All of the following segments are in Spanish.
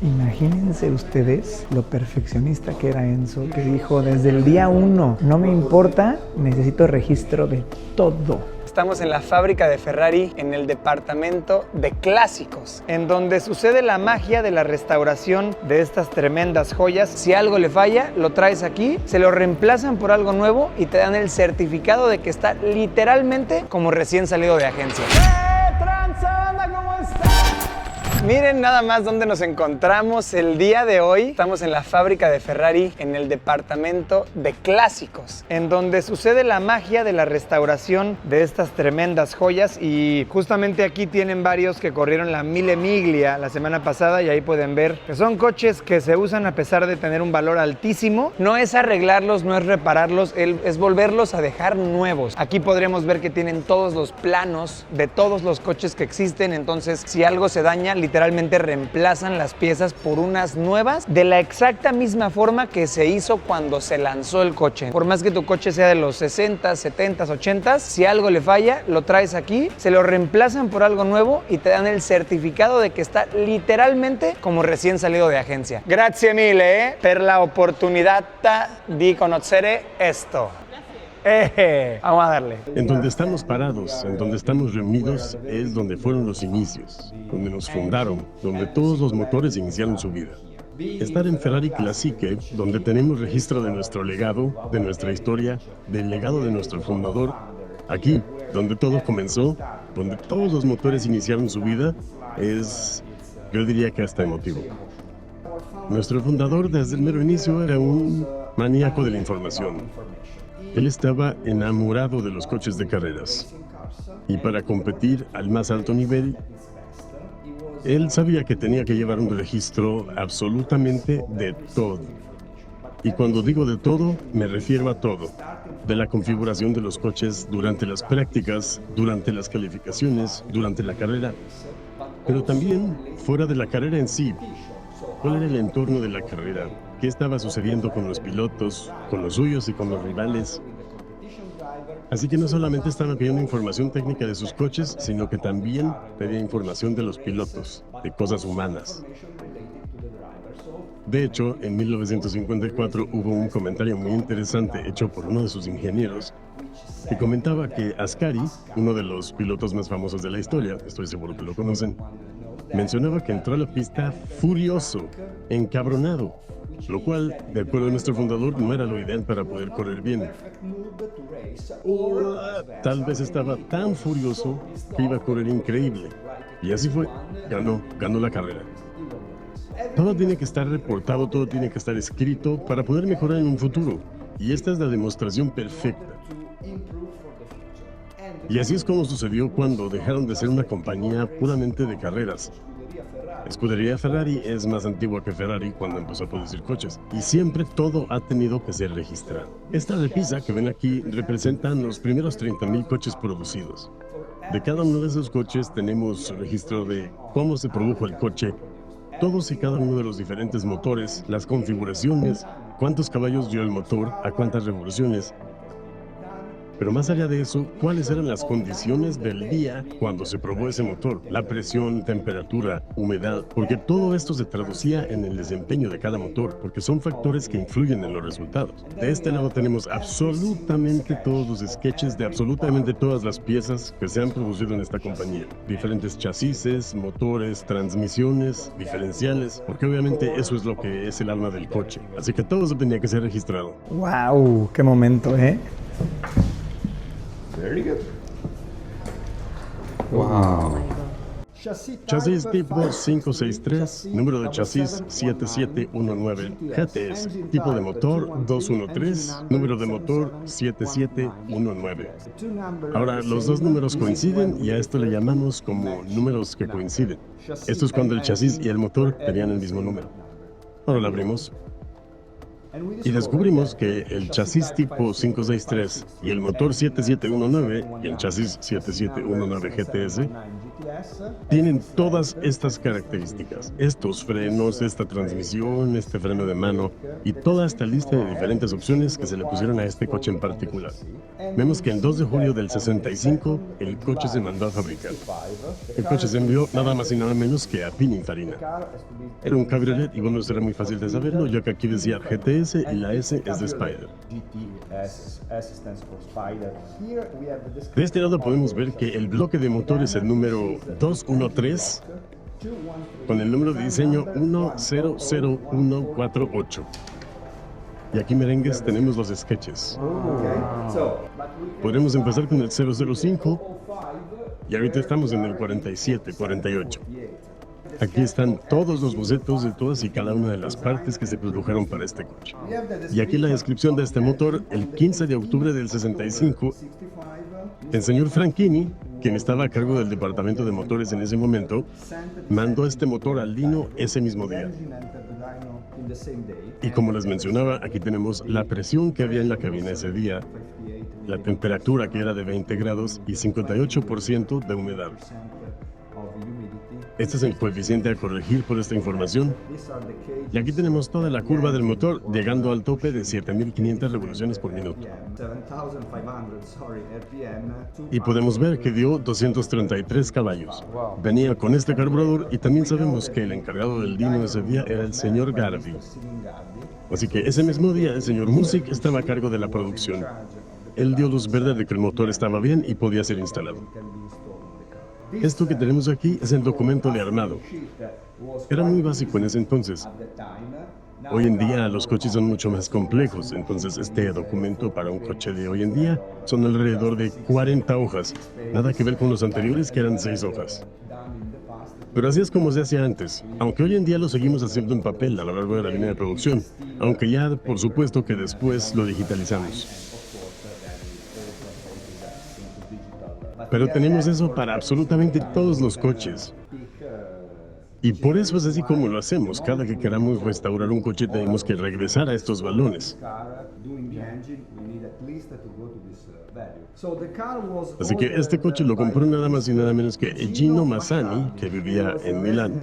Imagínense ustedes lo perfeccionista que era Enzo, que dijo desde el día 1, no me importa, necesito registro de todo. Estamos en la fábrica de Ferrari, en el departamento de clásicos, en donde sucede la magia de la restauración de estas tremendas joyas. Si algo le falla, lo traes aquí, se lo reemplazan por algo nuevo y te dan el certificado de que está literalmente como recién salido de agencia. Miren nada más dónde nos encontramos el día de hoy. Estamos en la fábrica de Ferrari, en el departamento de clásicos, en donde sucede la magia de la restauración de estas tremendas joyas. Y justamente aquí tienen varios que corrieron la Mille Miglia la semana pasada, y ahí pueden ver que son coches que se usan a pesar de tener un valor altísimo. No es arreglarlos, no es repararlos, es volverlos a dejar nuevos. Aquí podremos ver que tienen todos los planos de todos los coches que existen. Entonces, si algo se daña, literalmente reemplazan las piezas por unas nuevas de la exacta misma forma que se hizo cuando se lanzó el coche. Por más que tu coche sea de los 60, 70, 80, si algo le falla, lo traes aquí, se lo reemplazan por algo nuevo y te dan el certificado de que está literalmente como recién salido de agencia. Grazie mille per la opportunità di conoscere esto. Vamos a darle. En donde estamos parados, en donde estamos reunidos, es donde fueron los inicios, donde nos fundaron, donde todos los motores iniciaron su vida. Estar en Ferrari Classique, donde tenemos registro de nuestro legado, de nuestra historia, del legado de nuestro fundador, aquí, donde todo comenzó, donde todos los motores iniciaron su vida, es, yo diría que hasta emotivo. Nuestro fundador desde el mero inicio era un maníaco de la información. Él estaba enamorado de los coches de carreras, y para competir al más alto nivel, él sabía que tenía que llevar un registro absolutamente de todo. Y cuando digo de todo, me refiero a todo. De la configuración de los coches durante las prácticas, durante las calificaciones, durante la carrera, pero también fuera de la carrera en sí. ¿Cuál era el entorno de la carrera? ¿Qué estaba sucediendo con los pilotos, con los suyos y con los rivales? Así que no solamente estaban pidiendo información técnica de sus coches, sino que también pedía información de los pilotos, de cosas humanas. De hecho, en 1954 hubo un comentario muy interesante hecho por uno de sus ingenieros, que comentaba que Ascari, uno de los pilotos más famosos de la historia, estoy seguro que lo conocen, mencionaba que entró a la pista furioso, encabronado, lo cual, de acuerdo a nuestro fundador, no era lo ideal para poder correr bien. Tal vez estaba tan furioso que iba a correr increíble. Y así fue, ganó la carrera. Todo tiene que estar reportado, todo tiene que estar escrito para poder mejorar en un futuro. Y esta es la demostración perfecta. Y así es como sucedió cuando dejaron de ser una compañía puramente de carreras. Escudería Ferrari es más antigua que Ferrari cuando empezó a producir coches, y siempre todo ha tenido que ser registrado. Esta repisa que ven aquí representan los primeros 30,000 coches producidos. De cada uno de esos coches tenemos registro de cómo se produjo el coche, todos y cada uno de los diferentes motores, las configuraciones, cuántos caballos dio el motor, a cuántas revoluciones. Pero más allá de eso, ¿cuáles eran las condiciones del día cuando se probó ese motor? La presión, temperatura, humedad, porque todo esto se traducía en el desempeño de cada motor, porque son factores que influyen en los resultados. De este lado tenemos absolutamente todos los sketches de absolutamente todas las piezas que se han producido en esta compañía. Diferentes chasis, motores, transmisiones, diferenciales, porque obviamente eso es lo que es el alma del coche. Así que todo eso tenía que ser registrado. ¡Wow! ¡Qué momento, eh! Very good. Wow. Chasis tipo 563, número de chasis 7719, GTS, tipo de motor 213, número de motor 7719. Ahora, los dos números coinciden y a esto le llamamos como números que coinciden. Esto es cuando el chasis y el motor tenían el mismo número. Ahora lo abrimos. Y descubrimos que el chasis tipo 563 y el motor 7719 y el chasis 7719 GTS Tienen todas estas características, estos frenos, esta transmisión, este freno de mano y toda esta lista de diferentes opciones que se le pusieron a este coche en particular. Vemos que el 2 de julio del 65 el coche se mandó a fabricar. El coche se envió nada más y nada menos que a Pininfarina. Era un cabriolet y bueno, será muy fácil de saberlo, ya que aquí decía GTS y la S es de Spider. De este lado podemos ver que el bloque de motor es el número 213 con el número de diseño 100148. Y aquí, merengues, tenemos los sketches. Podremos empezar con el 005 y ahorita estamos en el 47, 48. Aquí están todos los bocetos de todas y cada una de las partes que se produjeron para este coche. Y aquí la descripción de este motor, el 15 de octubre del 65, el señor Franchini, quien estaba a cargo del departamento de motores en ese momento, mandó este motor al Dino ese mismo día. Y como les mencionaba, aquí tenemos la presión que había en la cabina ese día, la temperatura que era de 20 grados y 58% de humedad. Este es el coeficiente a corregir por esta información. Y aquí tenemos toda la curva del motor, llegando al tope de 7.500 revoluciones por minuto. Y podemos ver que dio 233 caballos. Venía con este carburador y también sabemos que el encargado del Dino ese día era el señor Garvey. Así que ese mismo día el señor Music estaba a cargo de la producción. Él dio luz verde de que el motor estaba bien y podía ser instalado. Esto que tenemos aquí es el documento de armado. Era muy básico en ese entonces. Hoy en día los coches son mucho más complejos, entonces este documento para un coche de hoy en día son alrededor de 40 hojas. Nada que ver con los anteriores que eran 6 hojas. Pero así es como se hacía antes, aunque hoy en día lo seguimos haciendo en papel a lo largo de la línea de producción, aunque ya por supuesto que después lo digitalizamos. Pero tenemos eso para absolutamente todos los coches. Y por eso es así como lo hacemos. Cada que queramos restaurar un coche tenemos que regresar a estos balones. Así que este coche lo compró nada más y nada menos que Gino Mazzani, que vivía en Milán.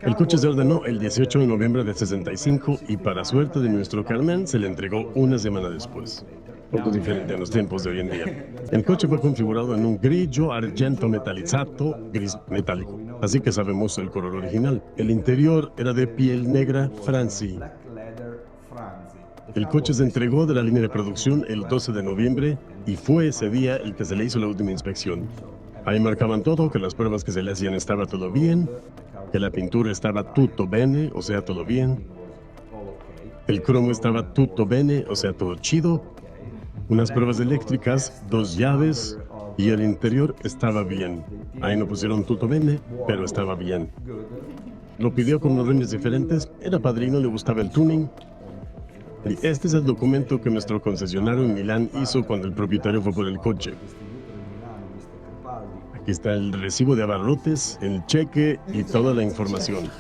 El coche se ordenó el 18 de noviembre del 65 y para suerte de nuestro Carmen se le entregó una semana después. Poco diferente a los tiempos de hoy en día. El coche fue configurado en un grigio argento metalizzato, gris metálico. Así que sabemos el color original. El interior era de piel negra Franzi. El coche se entregó de la línea de producción el 12 de noviembre y fue ese día el que se le hizo la última inspección. Ahí marcaban todo, que las pruebas que se le hacían estaba todo bien, que la pintura estaba tutto bene, o sea, todo bien. El cromo estaba tutto bene, o sea, todo chido. Unas pruebas eléctricas, 2 llaves y el interior estaba bien. Ahí no pusieron tutto bene, pero estaba bien. Lo pidió con unos rines diferentes, era padrino, le gustaba el tuning. Y este es el documento que nuestro concesionario en Milán hizo cuando el propietario fue por el coche. Aquí está el recibo de abarrotes, el cheque y toda la información.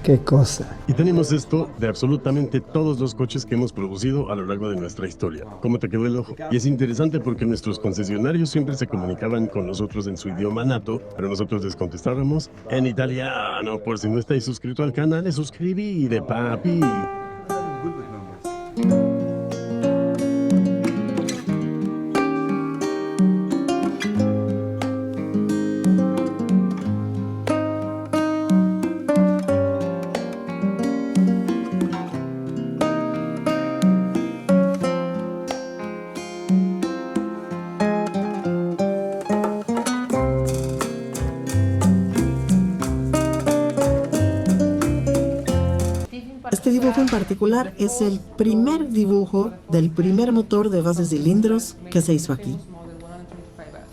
Qué cosa. Y tenemos esto de absolutamente todos los coches que hemos producido a lo largo de nuestra historia. ¿Cómo te quedó el ojo? Y es interesante porque nuestros concesionarios siempre se comunicaban con nosotros en su idioma nato, pero nosotros les contestábamos en italiano. Por si no estáis suscrito al canal, suscribite, papi. Este dibujo en particular es el primer dibujo del primer motor de base cilindros que se hizo aquí.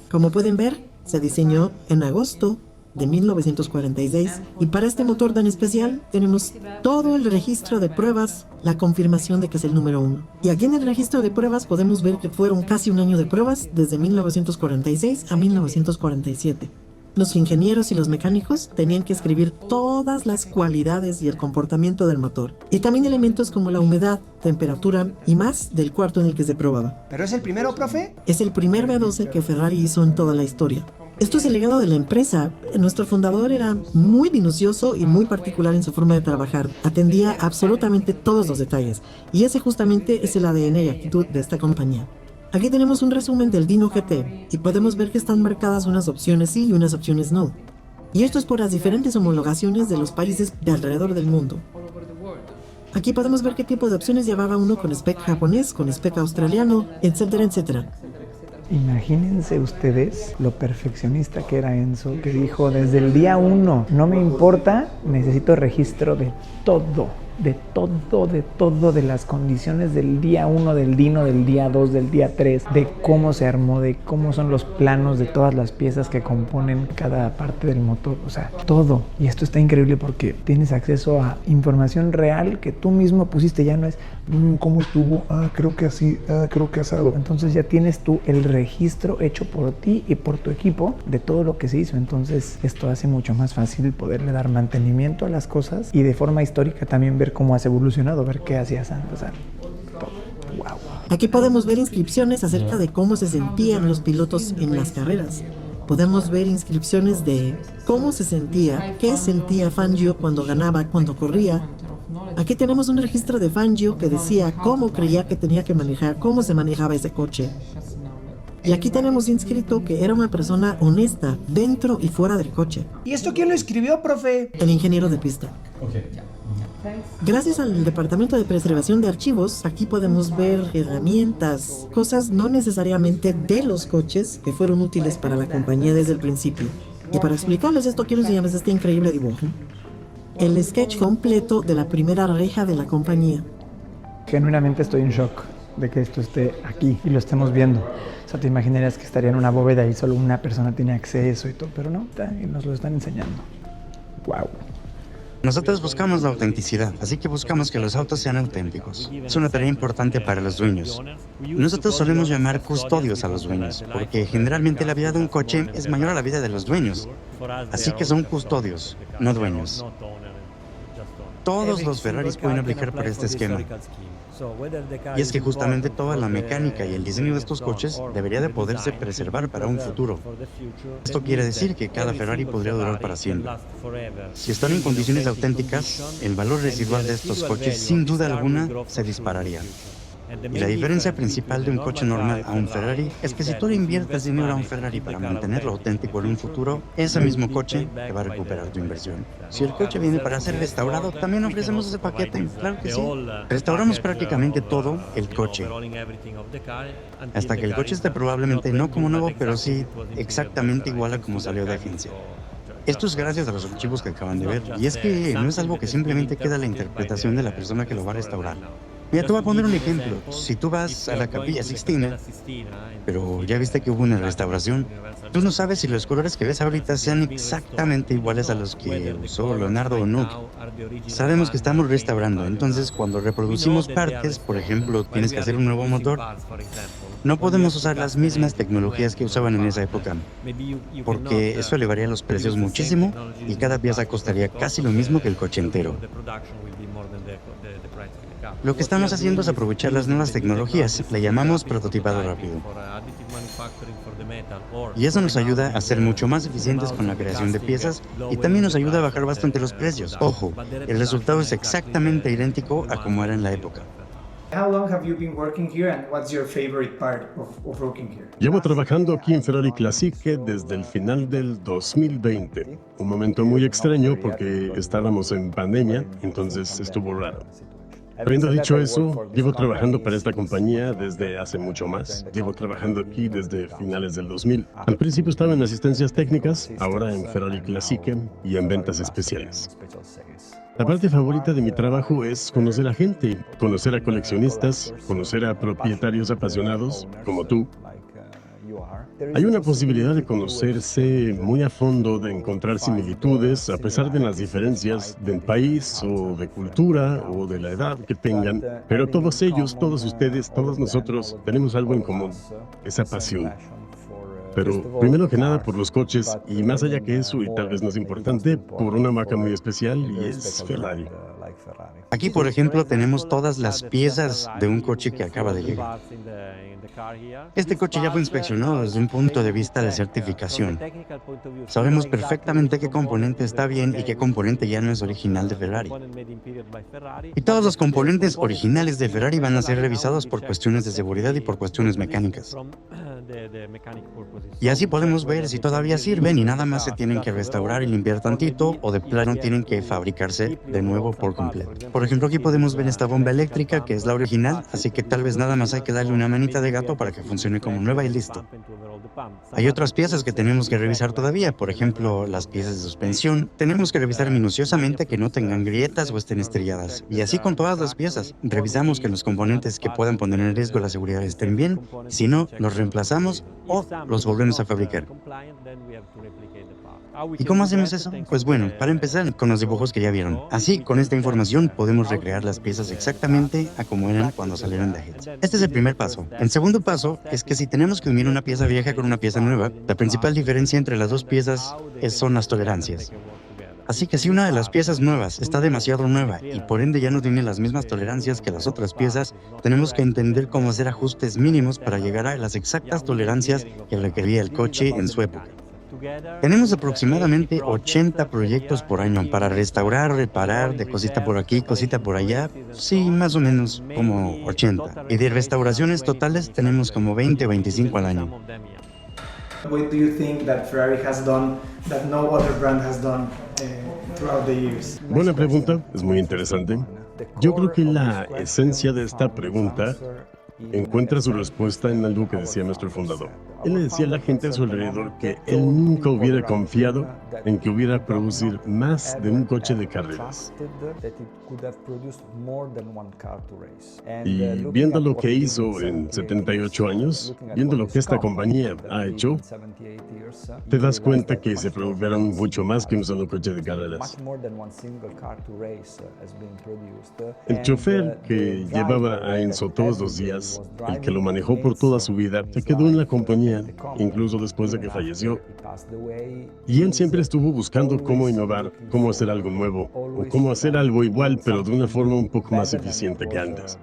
Como pueden ver, se diseñó en agosto de 1946 y para este motor tan especial tenemos todo el registro de pruebas, la confirmación de que es el número 1. Y aquí en el registro de pruebas podemos ver que fueron casi un año de pruebas desde 1946 a 1947. Los ingenieros y los mecánicos tenían que escribir todas las cualidades y el comportamiento del motor. Y también elementos como la humedad, temperatura y más del cuarto en el que se probaba. ¿Pero es el primero, profe? Es el primer V12 que Ferrari hizo en toda la historia. Esto es el legado de la empresa. Nuestro fundador era muy minucioso y muy particular en su forma de trabajar. Atendía absolutamente todos los detalles. Y ese justamente es el ADN y actitud de esta compañía. Aquí tenemos un resumen del Dino GT y podemos ver que están marcadas unas opciones sí y unas opciones no. Y esto es por las diferentes homologaciones de los países de alrededor del mundo. Aquí podemos ver qué tipo de opciones llevaba uno con spec japonés, con spec australiano, etcétera, etcétera. Imagínense ustedes lo perfeccionista que era Enzo, que dijo desde el día 1, no me importa, necesito registro de todo, de las condiciones del día 1 del Dino, del día 2, del día 3, de cómo se armó, de cómo son los planos de todas las piezas que componen cada parte del motor, o sea, todo. Y esto está increíble porque tienes acceso a información real que tú mismo pusiste, ya no es ¿cómo estuvo? Creo que así, creo que asado. Entonces ya tienes tú el registro hecho por ti y por tu equipo de todo lo que se hizo. Entonces esto hace mucho más fácil poderle dar mantenimiento a las cosas y de forma histórica también ver cómo has evolucionado, ver qué hacías antes. O sea, wow. Aquí podemos ver inscripciones acerca de cómo se sentían los pilotos en las carreras. Podemos ver inscripciones de cómo se sentía, qué sentía Fangio cuando ganaba, cuando corría. Aquí tenemos un registro de Fangio que decía cómo creía que tenía que manejar, cómo se manejaba ese coche. Y aquí tenemos inscrito que era una persona honesta dentro y fuera del coche. ¿Y esto quién lo escribió, profe? El ingeniero de pista. Gracias al departamento de preservación de archivos, aquí podemos ver herramientas, cosas no necesariamente de los coches que fueron útiles para la compañía desde el principio. Y para explicarles esto, quiero enseñarles este increíble dibujo. El sketch completo de la primera reja de la compañía. Genuinamente estoy en shock de que esto esté aquí y lo estemos viendo. O sea, te imaginarías que estaría en una bóveda y solo una persona tiene acceso y todo, pero no, y nos lo están enseñando. Wow. Nosotros buscamos la autenticidad, así que buscamos que los autos sean auténticos. Es una tarea importante para los dueños. Nosotros solemos llamar custodios a los dueños, porque generalmente la vida de un coche es mayor a la vida de los dueños. Así que son custodios, no dueños. Todos los Ferraris pueden aplicar por este esquema. Y es que justamente toda la mecánica y el diseño de estos coches debería de poderse preservar para un futuro. Esto quiere decir que cada Ferrari podría durar para siempre. Si están en condiciones auténticas, el valor residual de estos coches sin duda alguna se dispararía. Y la diferencia principal de un coche normal a un Ferrari es que si tú le inviertes dinero a un Ferrari para mantenerlo auténtico en un futuro, ese mismo coche te va a recuperar tu inversión. Si el coche viene para ser restaurado, también ofrecemos ese paquete, claro que sí. Restauramos prácticamente todo el coche, hasta que el coche esté probablemente no como nuevo, pero sí exactamente igual a como salió de agencia. Esto es gracias a los archivos que acaban de ver, y es que no es algo que simplemente queda a la interpretación de la persona que lo va a restaurar. Mira, te voy a poner un ejemplo. Si tú vas a la Capilla Sixtina, pero ya viste que hubo una restauración, tú no sabes si los colores que ves ahorita sean exactamente iguales a los que usó Leonardo o no. Sabemos que estamos restaurando, entonces cuando reproducimos partes, por ejemplo, tienes que hacer un nuevo motor, no podemos usar las mismas tecnologías que usaban en esa época, porque eso elevaría los precios muchísimo y cada pieza costaría casi lo mismo que el coche entero. Lo que estamos haciendo es aprovechar las nuevas tecnologías, le llamamos prototipado rápido. Y eso nos ayuda a ser mucho más eficientes con la creación de piezas y también nos ayuda a bajar bastante los precios. Ojo, el resultado es exactamente idéntico a como era en la época. Llevo trabajando aquí en Ferrari Classique desde el final del 2020. Un momento muy extraño porque estábamos en pandemia, entonces estuvo raro. Habiendo dicho eso, llevo trabajando para esta compañía desde hace mucho más. Llevo trabajando aquí desde finales del 2000. Al principio estaba en asistencias técnicas, ahora en Ferrari Classique y en ventas especiales. La parte favorita de mi trabajo es conocer a gente, conocer a coleccionistas, conocer a propietarios apasionados, como tú. Hay una posibilidad de conocerse muy a fondo, de encontrar similitudes, a pesar de las diferencias del país o de cultura o de la edad que tengan. Pero todos ellos, todos ustedes, todos nosotros tenemos algo en común, esa pasión. Pero primero que nada por los coches y más allá que eso, y tal vez más importante, por una marca muy especial y es Ferrari. Aquí, por ejemplo, tenemos todas las piezas de un coche que acaba de llegar. Este coche ya fue inspeccionado desde un punto de vista de certificación. Sabemos perfectamente qué componente está bien y qué componente ya no es original de Ferrari. Y todos los componentes originales de Ferrari van a ser revisados por cuestiones de seguridad y por cuestiones mecánicas. Y así podemos ver si todavía sirven y nada más se tienen que restaurar y limpiar tantito o de plano tienen que fabricarse de nuevo por completo. Por ejemplo, aquí podemos ver esta bomba eléctrica que es la original, así que tal vez nada más hay que darle una manita de gato para que funcione como nueva y listo. Hay otras piezas que tenemos que revisar todavía, por ejemplo, las piezas de suspensión. Tenemos que revisar minuciosamente que no tengan grietas o estén estrelladas. Y así con todas las piezas. Revisamos que los componentes que puedan poner en riesgo la seguridad estén bien, si no, los reemplazamos o los volvemos a fabricar. ¿Y cómo hacemos eso? Pues bueno, para empezar con los dibujos que ya vieron. Así, con esta información podemos recrear las piezas exactamente a como eran cuando salieron de agencia. Este es el primer paso. El segundo paso es que si tenemos que unir una pieza vieja con una pieza nueva, la principal diferencia entre las dos piezas son las tolerancias. Así que si una de las piezas nuevas está demasiado nueva y por ende ya no tiene las mismas tolerancias que las otras piezas, tenemos que entender cómo hacer ajustes mínimos para llegar a las exactas tolerancias que requería el coche en su época. Tenemos aproximadamente 80 proyectos por año para restaurar, reparar, de cosita por aquí, cosita por allá. Sí, más o menos como 80. Y de restauraciones totales tenemos como 20 o 25 al año. What do you think that Ferrari has done that no other brand has done throughout the years? Buena pregunta, es muy interesante. Yo creo que la esencia de esta pregunta encuentra su respuesta en algo que decía nuestro fundador. Él le decía a la gente a su alrededor que él nunca hubiera confiado en que hubiera producir más de un coche de carreras. Y viendo lo que hizo en 78 años, viendo lo que esta compañía ha hecho, te das cuenta que se produjeron mucho más que un solo coche de carreras. El chofer que llevaba a Enzo todos los días, el que lo manejó por toda su vida, se quedó en la compañía, incluso después de que falleció. Y él siempre estuvo buscando cómo innovar, cómo hacer algo nuevo, o cómo hacer algo igual, pero de una forma un poco más eficiente que antes.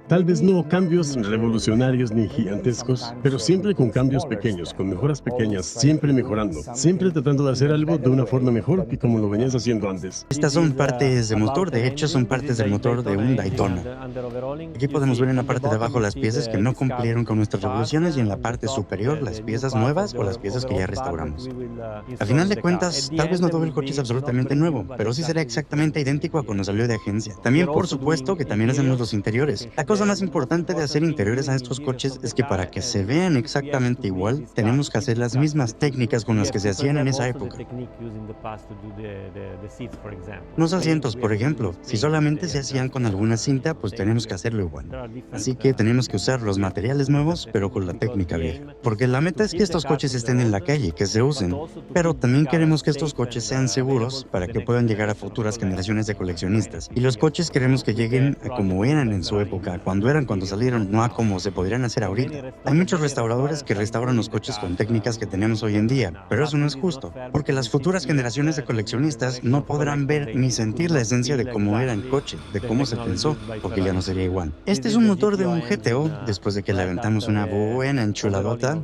Tal vez no cambios revolucionarios ni gigantescos, pero siempre con cambios pequeños, con mejoras pequeñas, siempre mejorando, siempre tratando de hacer algo de una forma mejor que como lo venías haciendo antes. Estas son partes de motor, de hecho son partes del motor de un Daytona. Aquí podemos ver en la parte de abajo las piezas que no cumplieron con nuestras revoluciones y en la parte superior las piezas nuevas o las piezas que ya restauramos. A final de cuentas, tal vez no todo el coche es absolutamente nuevo, pero sí será exactamente idéntico a cuando salió de agencia. También, por supuesto, que también hacemos los interiores. La cosa más importante de hacer interiores a estos coches es que para que se vean exactamente igual, tenemos que hacer las mismas técnicas con las que se hacían en esa época. Los asientos, por ejemplo, si solamente se hacían con alguna cinta, pues tenemos que hacerlo igual. Así que tenemos que usar los materiales nuevos, pero con la técnica vieja. Porque la meta es que estos coches estén en la calle, que se usen. Pero también queremos que estos coches sean seguros para que puedan llegar a futuras generaciones de coleccionistas. Y los coches queremos que lleguen a como eran en su época, cuando salieron, no a como se podrían hacer ahorita. Hay muchos restauradores que restauran los coches con técnicas que tenemos hoy en día, pero eso no es justo, porque las futuras generaciones de coleccionistas no podrán ver ni sentir la esencia de cómo era el coche, de cómo se pensó, porque ya no sería igual. Este es un motor de un GTO, después de que le aventamos una buena enchuladota.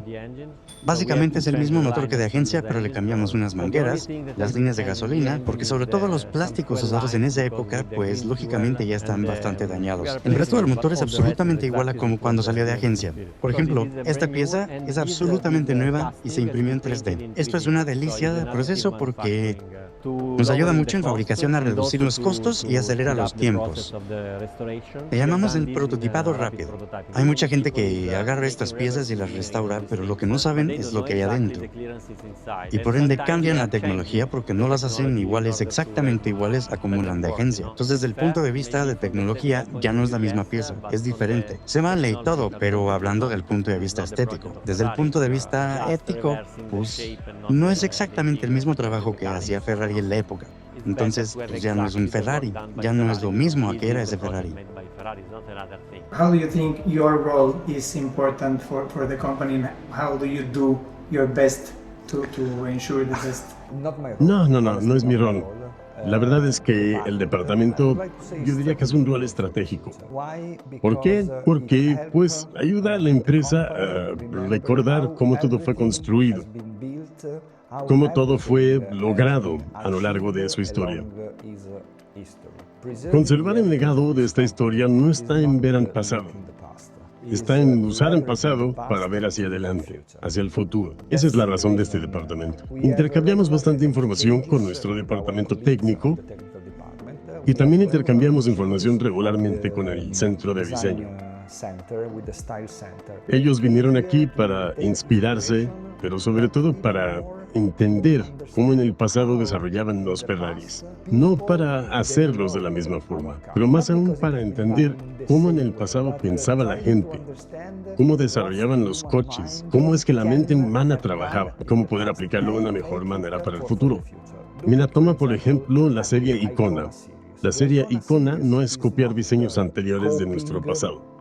Básicamente es el mismo motor que de agencia, pero le cambiamos unas mangueras, las líneas de gasolina, porque sobre todo los plásticos usados en esa época, pues lógicamente ya están bastante dañados. El resto del motor es absolutamente igual a como cuando salió de agencia. Por ejemplo, esta pieza es absolutamente nueva y se imprimió en 3D. Esto es una delicia de proceso porque nos ayuda mucho en fabricación a reducir los costos y acelera los tiempos. Le llamamos el prototipado rápido. Hay mucha gente que agarra estas piezas y las restaura, pero lo que no saben es lo que hay adentro. Y por ende cambian la tecnología porque no las hacen iguales, exactamente iguales a como eran de agencia. Entonces, desde el punto de vista de tecnología, ya no es la misma pieza, es diferente. Se vale y todo, pero hablando del punto de vista estético. Desde el punto de vista ético, pues no es exactamente el mismo trabajo que hacía Ferrari en la época. Entonces, pues ya no es un Ferrari, ya no es lo mismo a que era ese Ferrari. How do you think your role is important for the company and how do you do your best to ensure the best? No es mi rol. La verdad es que el departamento, yo diría que es un rol estratégico. ¿Por qué? Porque, pues, ayuda a la empresa a recordar cómo todo fue construido, cómo todo fue logrado a lo largo de su historia. Conservar el legado de esta historia no está en ver al pasado. Está en usar el pasado para ver hacia adelante, hacia el futuro. Esa es la razón de este departamento. Intercambiamos bastante información con nuestro departamento técnico y también intercambiamos información regularmente con el centro de diseño. Ellos vinieron aquí para inspirarse, pero sobre todo para entender cómo en el pasado desarrollaban los Ferraris. No para hacerlos de la misma forma, pero más aún para entender cómo en el pasado pensaba la gente, cómo desarrollaban los coches, cómo es que la mente humana trabajaba, cómo poder aplicarlo de una mejor manera para el futuro. Mira, toma por ejemplo la serie Icona. La serie Icona no es copiar diseños anteriores de nuestro pasado.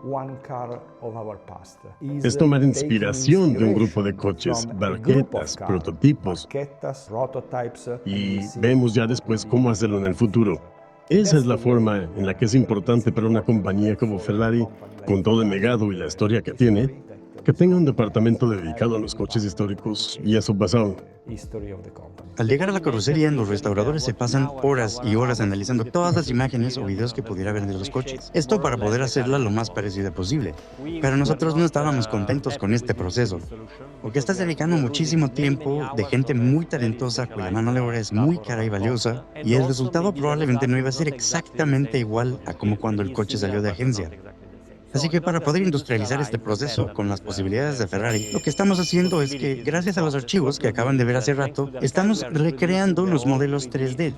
Es tomar inspiración de un grupo de coches, barquetas, prototipos, y vemos ya después cómo hacerlo en el futuro. Esa es la forma en la que es importante para una compañía como Ferrari, con todo el legado y la historia que tiene, que tenga un departamento dedicado a los coches históricos y a su pasado. Al llegar a la carrocería, los restauradores se pasan horas y horas analizando todas las imágenes o videos que pudiera ver de los coches. Esto para poder hacerla lo más parecida posible. Pero nosotros no estábamos contentos con este proceso, porque estás dedicando muchísimo tiempo de gente muy talentosa cuya mano de obra es muy cara y valiosa, y el resultado probablemente no iba a ser exactamente igual a como cuando el coche salió de agencia. Así que para poder industrializar este proceso con las posibilidades de Ferrari, lo que estamos haciendo es que, gracias a los archivos que acaban de ver hace rato, estamos recreando los modelos 3D.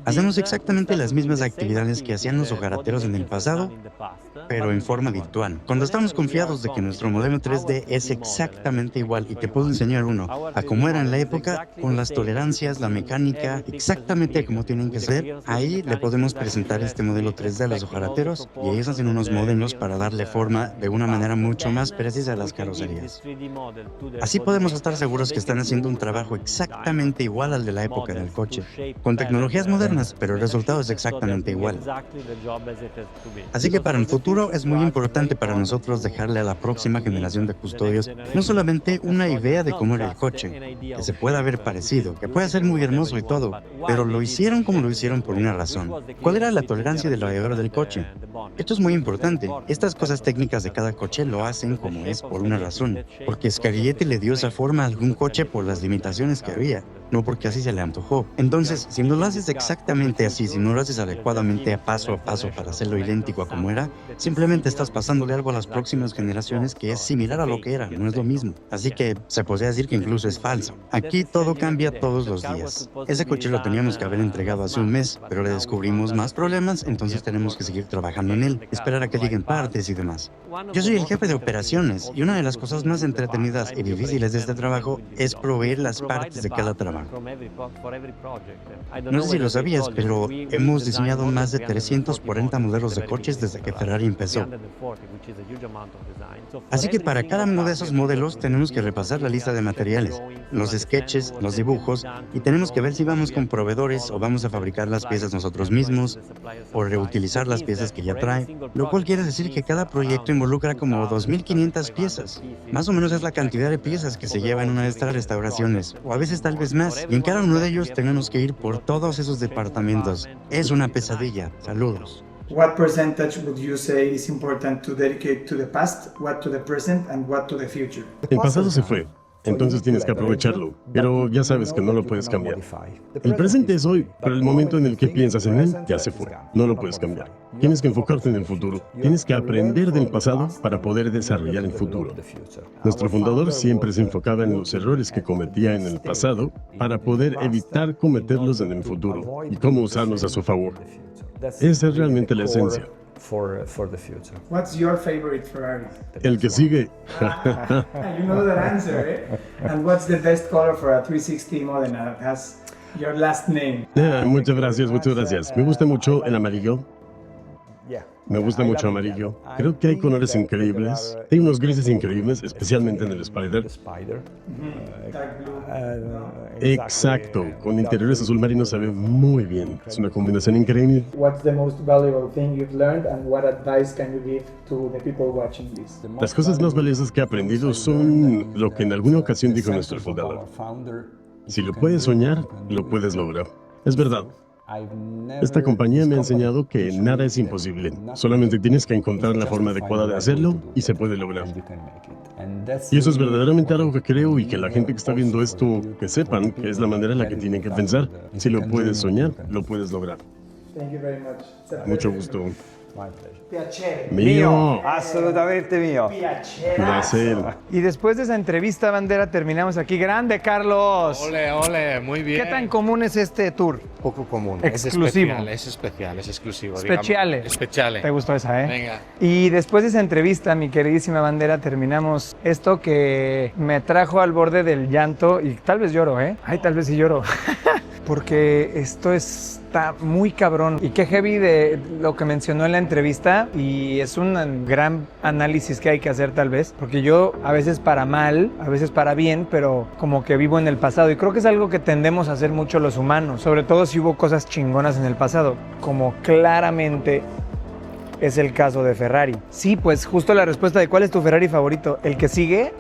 Hacemos exactamente las mismas actividades que hacían los hojarateros en el pasado, pero en forma virtual. Cuando estamos confiados de que nuestro modelo 3D es exactamente igual y te puedo enseñar uno a cómo era en la época, con las tolerancias, la mecánica, exactamente como tienen que ser, ahí le podemos presentar este modelo 3D a los hojarateros y ellos hacen unos modelos para darle forma de una manera mucho más precisa a las carrocerías. Así podemos estar seguros que están haciendo un trabajo exactamente igual al de la época del coche, con tecnologías modernas, pero el resultado es exactamente igual. Así que para el futuro es muy importante para nosotros dejarle a la próxima generación de custodios no solamente una idea de cómo era el coche, que se pueda ver parecido, que pueda ser muy hermoso y todo, pero lo hicieron como lo hicieron por una razón. ¿Cuál era la tolerancia del radiador del coche? Esto es muy importante. Estas cosas técnicas de cada coche lo hacen como es por una razón, porque Scarietti le dio esa forma a algún coche por las limitaciones que había, no porque así se le antojó. Entonces, si no lo haces exactamente así, si no lo haces adecuadamente a paso para hacerlo idéntico a como era, simplemente estás pasándole algo a las próximas generaciones que es similar a lo que era, no es lo mismo. Así que se podría decir que incluso es falso. Aquí todo cambia todos los días. Ese coche lo teníamos que haber entregado hace un mes, pero le descubrimos más problemas, entonces tenemos que seguir trabajando en él, esperar a que lleguen partes y demás. Yo soy el jefe de operaciones y una de las cosas más entretenidas y difíciles de este trabajo es proveer las partes de cada trabajo. No sé si lo sabías, pero hemos diseñado más de 340 modelos de coches desde que Ferrari empezó. Así que para cada uno de esos modelos tenemos que repasar la lista de materiales, los sketches, los dibujos, y tenemos que ver si vamos con proveedores o vamos a fabricar las piezas nosotros mismos o reutilizar las piezas que ya trae, lo cual quiere decir que cada proyecto involucra como 2.500 piezas. Más o menos es la cantidad de piezas que se lleva en una de estas restauraciones, o a veces tal vez más, y en cada uno de ellos tenemos que ir por todos esos departamentos. Es una pesadilla. Saludos. What percentage would you say is important to dedicate to the past, what to the present, and what to the future? El pasado se fue, entonces tienes que aprovecharlo, pero ya sabes que no lo puedes cambiar. El presente es hoy, pero el momento en el que piensas en él ya se fue, no lo puedes cambiar. Tienes que enfocarte en el futuro, tienes que aprender del pasado para poder desarrollar el futuro. Nuestro fundador siempre se enfocaba en los errores que cometía en el pasado para poder evitar cometerlos en el futuro y cómo usarlos a su favor. Esa es realmente la esencia. What's your favorite Ferrari? El que sigue. You know that answer, eh? And what's the best color for a 360 Modena that has Your last name. Muchas gracias, muchas gracias. Me gusta mucho el amarillo. Me gusta mucho amarillo. Creo que hay colores increíbles. Hay unos grises increíbles, especialmente en el Spider. Exacto. Con interiores azul marino se ve muy bien. Es una combinación increíble. What's the most valuable thing you've learned and what advice can you give to the people watching this? Las cosas más valiosas que he aprendido son lo que en alguna ocasión dijo nuestro fundador. Si lo puedes soñar, lo puedes lograr. Es verdad. Esta compañía me ha enseñado que nada es imposible. Solamente tienes que encontrar la forma adecuada de hacerlo y se puede lograr. Y eso es verdaderamente algo que creo y que la gente que está viendo esto, que sepan que es la manera en la que tienen que pensar. Si lo puedes soñar, lo puedes lograr. Mucho gusto. Mío. Assolutamente mío. Placer. Y después de esa entrevista, Bandera, terminamos aquí. ¡Grande, Carlos! Ole, ole, muy bien. ¿Qué tan común es este tour? Poco común. Exclusivo. Es especial, es exclusivo. Speciale. Digamos. Speciale. ¿Te gustó esa, eh? Venga. Y después de esa entrevista, mi queridísima Bandera, terminamos esto que me trajo al borde del llanto y tal vez lloro, ¿eh? Ay, tal vez sí lloro. Porque esto está muy cabrón. Y qué heavy de lo que mencionó en la entrevista. Y es un gran análisis que hay que hacer tal vez. Porque yo a veces para mal, a veces para bien, pero como que vivo en el pasado. Y creo que es algo que tendemos a hacer mucho los humanos. Sobre todo si hubo cosas chingonas en el pasado. Como claramente es el caso de Ferrari. Sí, pues justo la respuesta de cuál es tu Ferrari favorito. El que sigue...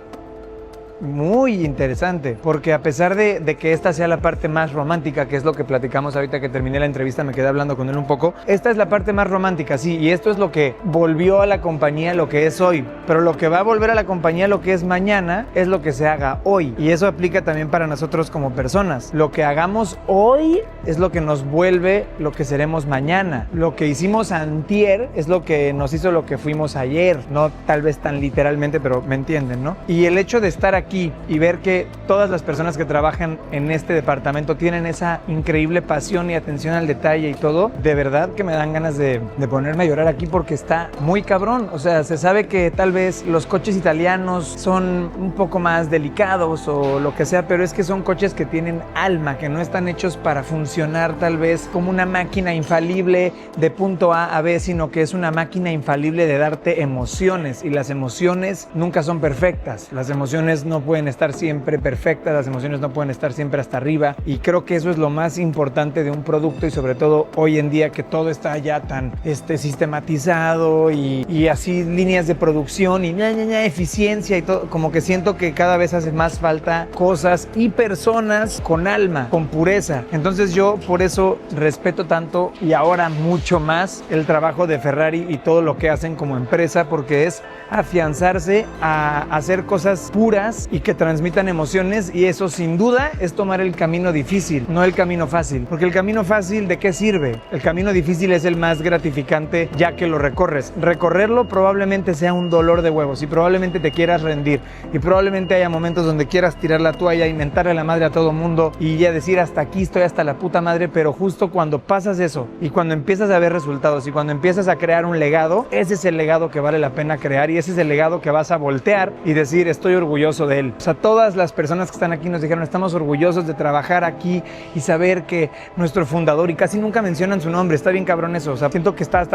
Muy interesante, porque a pesar de que esta sea la parte más romántica, que es lo que platicamos ahorita que terminé la entrevista, me quedé hablando con él un poco, esta es la parte más romántica, sí, y esto es lo que volvió a la compañía lo que es hoy, pero lo que va a volver a la compañía lo que es mañana es lo que se haga hoy, y eso aplica también para nosotros como personas. Lo que hagamos hoy es lo que nos vuelve lo que seremos mañana. Lo que hicimos antier es lo que nos hizo lo que fuimos ayer, no tal vez tan literalmente, pero me entienden, ¿no? Y el hecho de estar aquí y ver que todas las personas que trabajan en este departamento tienen esa increíble pasión y atención al detalle y todo, de verdad que me dan ganas de ponerme a llorar aquí porque está muy cabrón. O sea, se sabe que tal vez los coches italianos son un poco más delicados o lo que sea, pero es que son coches que tienen alma, que no están hechos para funcionar tal vez como una máquina infalible de punto A a B, sino que es una máquina infalible de darte emociones, y las emociones nunca son perfectas. Las emociones no pueden estar siempre perfectas, las emociones no pueden estar siempre hasta arriba, y creo que eso es lo más importante de un producto, y sobre todo hoy en día que todo está ya tan sistematizado y así líneas de producción y eficiencia y todo, como que siento que cada vez hace más falta cosas y personas con alma, con pureza. Entonces yo por eso respeto tanto y ahora mucho más el trabajo de Ferrari y todo lo que hacen como empresa, porque es afianzarse a hacer cosas puras y que transmitan emociones, y eso sin duda es tomar el camino difícil, no el camino fácil, porque el camino fácil ¿de qué sirve? El camino difícil es el más gratificante ya que lo recorres. Recorrerlo probablemente sea un dolor de huevos y probablemente te quieras rendir y probablemente haya momentos donde quieras tirar la toalla y mentarle la madre a todo mundo y ya decir hasta aquí estoy hasta la puta madre, pero justo cuando pasas eso y cuando empiezas a ver resultados y cuando empiezas a crear un legado, ese es el legado que vale la pena crear y ese es el legado que vas a voltear y decir estoy orgulloso de él. O sea, todas las personas que están aquí nos dijeron estamos orgullosos de trabajar aquí y saber que nuestro fundador, y casi nunca mencionan su nombre, está bien cabrón eso. O sea, siento que está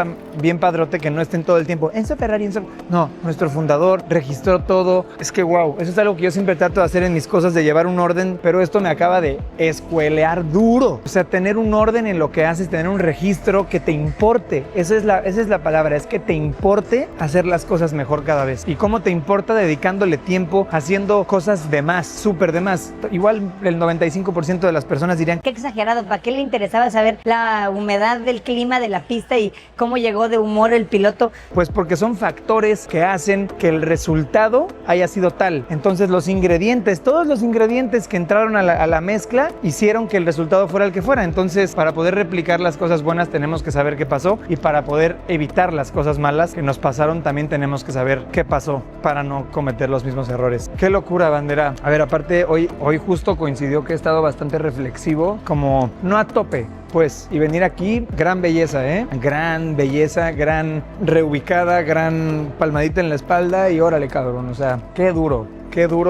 bien padrote que no estén todo el tiempo Enzo Ferrari, Enzo. No, nuestro fundador registró todo. Es que wow, eso es algo que yo siempre trato de hacer en mis cosas, de llevar un orden, pero esto me acaba de escuelear duro. O sea, tener un orden en lo que haces, tener un registro que te importe. Esa es la palabra, es que te importe hacer las cosas mejor cada vez. ¿Y cómo te importa? Dedicándole tiempo, haciendo cosas de más, súper de más. Igual el 95% de las personas dirían qué exagerado, ¿para qué le interesaba saber la humedad del clima de la pista y cómo llegó de humor el piloto? Pues porque son factores que hacen que el resultado haya sido tal. Entonces los ingredientes, todos los ingredientes que entraron a la mezcla hicieron que el resultado fuera el que fuera. Entonces para poder replicar las cosas buenas tenemos que saber qué pasó, y para poder evitar las cosas malas que nos pasaron también tenemos que saber qué pasó para no cometer los mismos errores. Qué locura, Bandera. A ver, aparte hoy justo coincidió que he estado bastante reflexivo, como no a tope, pues, y venir aquí, gran belleza, gran belleza, gran reubicada, gran palmadita en la espalda y órale, cabrón. O sea, qué duro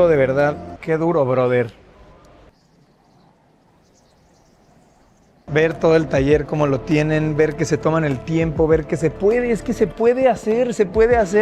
de verdad, qué duro, brother. ver todo el taller, cómo lo tienen, ver que se toman el tiempo, ver que se puede, es que se puede hacer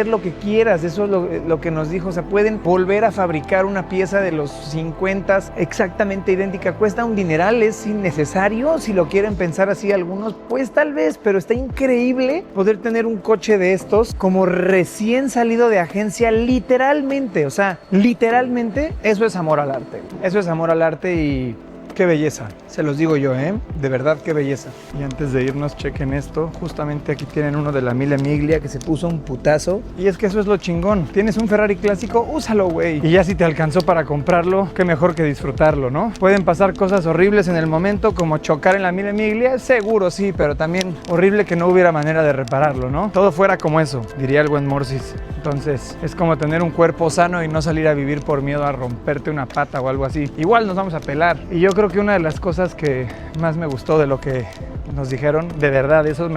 lo que quieras. Eso es lo que nos dijo. O sea, pueden volver a fabricar una pieza de los 50 exactamente idéntica. Cuesta un dineral, es innecesario. Si lo quieren pensar así algunos, pues tal vez, pero está increíble poder tener un coche de estos como recién salido de agencia, literalmente. O sea, literalmente, eso es amor al arte. Eso es amor al arte y qué belleza, se los digo yo, de verdad qué belleza. Y antes de irnos, chequen esto, justamente aquí tienen uno de la Mille Miglia que se puso un putazo. Y es que eso es lo chingón, tienes un Ferrari clásico, úsalo, güey. Y ya si te alcanzó para comprarlo, qué mejor que disfrutarlo, ¿no? Pueden pasar cosas horribles en el momento, como chocar en la Mille Miglia, seguro sí, pero también horrible que no hubiera manera de repararlo, ¿no? Todo fuera como eso, diría el buen Morsis. Entonces, es como tener un cuerpo sano y no salir a vivir por miedo a romperte una pata o algo así. Igual nos vamos a pelar. Y yo creo que una de las cosas que más me gustó de lo que nos dijeron, de verdad, eso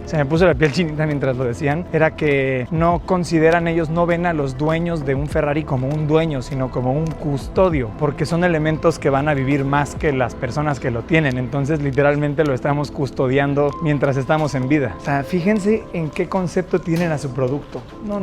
se me puso la piel chinita mientras lo decían, era que no consideran ellos, no ven a los dueños de un Ferrari como un dueño, sino como un custodio, porque son elementos que van a vivir más que las personas que lo tienen. Entonces, literalmente lo estamos custodiando mientras estamos en vida. O sea, fíjense en qué concepto tienen a su producto. No.